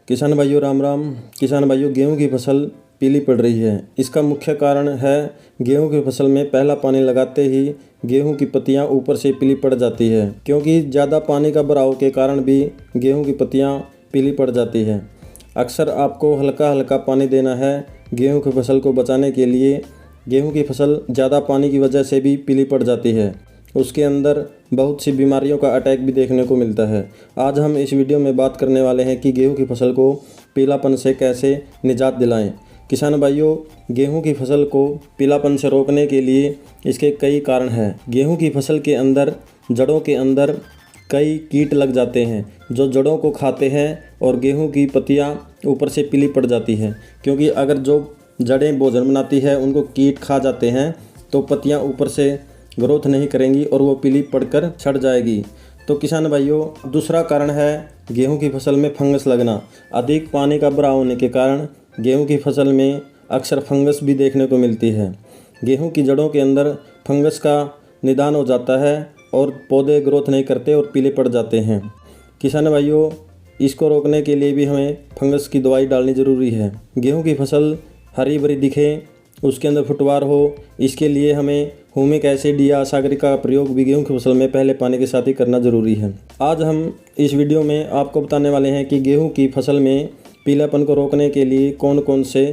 किसान भाइयों राम राम। किसान भाइयों, गेहूं की फसल पीली पड़ रही है। इसका मुख्य कारण है गेहूं की फसल में पहला पानी लगाते ही गेहूं की पत्तियां ऊपर से पीली पड़ जाती है, क्योंकि ज़्यादा पानी का बहाव के कारण भी गेहूं की पत्तियां पीली पड़ जाती है। अक्सर आपको हल्का हल्का पानी देना है गेहूं की फसल को बचाने के लिए। गेहूं की फसल ज़्यादा पानी की वजह से भी पीली पड़ जाती है, उसके अंदर बहुत सी बीमारियों का अटैक भी देखने को मिलता है। आज हम इस वीडियो में बात करने वाले हैं कि गेहूं की फसल को पीलापन से कैसे निजात दिलाएं। किसान भाइयों, गेहूं की फसल को पीलापन से रोकने के लिए इसके कई कारण हैं। गेहूं की फसल के अंदर जड़ों के अंदर कई कीट लग जाते हैं जो जड़ों को खाते हैं और गेहूं की पत्तियां ऊपर से पीली पड़ जाती हैं, क्योंकि अगर जो जड़ें भोजन बनाती है उनको कीट खा जाते हैं तो पत्तियां ऊपर से ग्रोथ नहीं करेंगी और वो पीली पड़कर सड़ जाएगी। तो किसान भाइयों, दूसरा कारण है गेहूं की फसल में फंगस लगना। अधिक पानी का बहाव होने के कारण गेहूं की फसल में अक्सर फंगस भी देखने को मिलती है। गेहूं की जड़ों के अंदर फंगस का निदान हो जाता है और पौधे ग्रोथ नहीं करते और पीले पड़ जाते हैं। किसान भाइयों, इसको रोकने के लिए भी हमें फंगस की दवाई डालनी ज़रूरी है। गेहूँ की फसल हरी भरी दिखे, उसके अंदर फुटवार हो, इसके लिए हमें ह्यूमिक एसिड या सागरिका का प्रयोग भी गेहूं की फसल में पहले पानी के साथ ही करना ज़रूरी है। आज हम इस वीडियो में आपको बताने वाले हैं कि गेहूं की फसल में पीलापन को रोकने के लिए कौन कौन से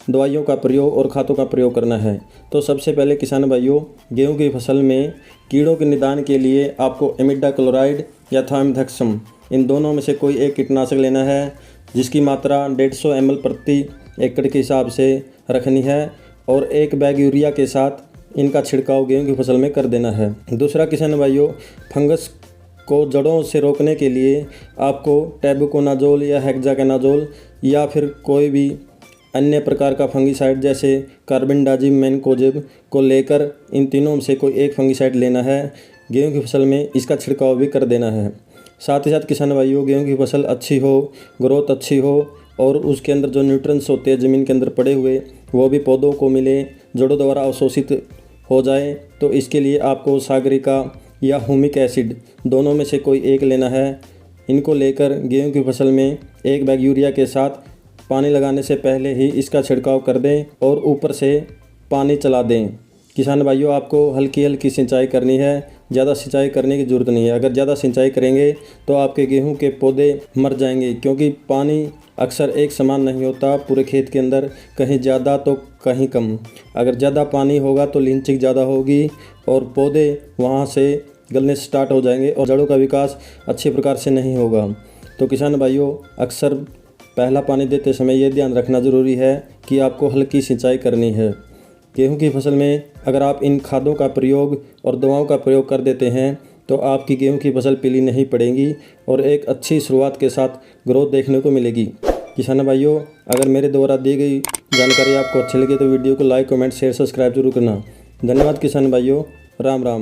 दवाइयों का प्रयोग और खादों का प्रयोग करना है। तो सबसे पहले किसान भाइयों, गेहूं की फसल में कीड़ों के निदान के लिए आपको इमिडाक्लोप्रिड या थाइमेथक्सम, इन दोनों में से कोई एक कीटनाशक लेना है, जिसकी मात्रा 150 ml प्रति एकड़ के हिसाब से रखनी है और 1 बैग यूरिया के साथ इनका छिड़काव गेहूं की फसल में कर देना है। दूसरा किसान भाइयों, फंगस को जड़ों से रोकने के लिए आपको टेबुकोनाजोल या हेक्साकोनाजोल या फिर कोई भी अन्य प्रकार का फंगीसाइड जैसे कार्बेंडाजिम, मैनकोजेब को लेकर इन तीनों में से कोई एक फंगीसाइड लेना है। गेहूं की फसल में इसका छिड़काव भी कर देना है। साथ ही साथ किसान भाइयों, गेहूं की फसल अच्छी हो, ग्रोथ अच्छी हो और उसके अंदर जो न्यूट्रिएंट्स होते हैं ज़मीन के अंदर पड़े हुए वो भी पौधों को मिले, जड़ों द्वारा अवशोषित हो जाए, तो इसके लिए आपको सागरिका या ह्यूमिक एसिड दोनों में से कोई एक लेना है। इनको लेकर गेहूं की फसल में 1 बैग यूरिया के साथ पानी लगाने से पहले ही इसका छिड़काव कर दें और ऊपर से पानी चला दें। किसान भाइयों, आपको हल्की हल्की सिंचाई करनी है, ज़्यादा सिंचाई करने की ज़रूरत नहीं है। अगर ज़्यादा सिंचाई करेंगे तो आपके गेहूं के पौधे मर जाएंगे, क्योंकि पानी अक्सर एक समान नहीं होता पूरे खेत के अंदर, कहीं ज़्यादा तो कहीं कम। अगर ज़्यादा पानी होगा तो लिंचिंग ज़्यादा होगी और पौधे वहाँ से गलने स्टार्ट हो जाएंगे और जड़ों का विकास अच्छे प्रकार से नहीं होगा। तो किसान भाइयों, अक्सर पहला पानी देते समय ये ध्यान रखना ज़रूरी है कि आपको हल्की सिंचाई करनी है। गेहूं की फसल में अगर आप इन खादों का प्रयोग और दवाओं का प्रयोग कर देते हैं तो आपकी गेहूं की फसल पीली नहीं पड़ेगी और एक अच्छी शुरुआत के साथ ग्रोथ देखने को मिलेगी। किसान भाइयों, अगर मेरे द्वारा दी गई जानकारी आपको अच्छी लगी तो वीडियो को लाइक, कमेंट, शेयर, सब्सक्राइब जरूर करना। धन्यवाद किसान भाइयों, राम राम।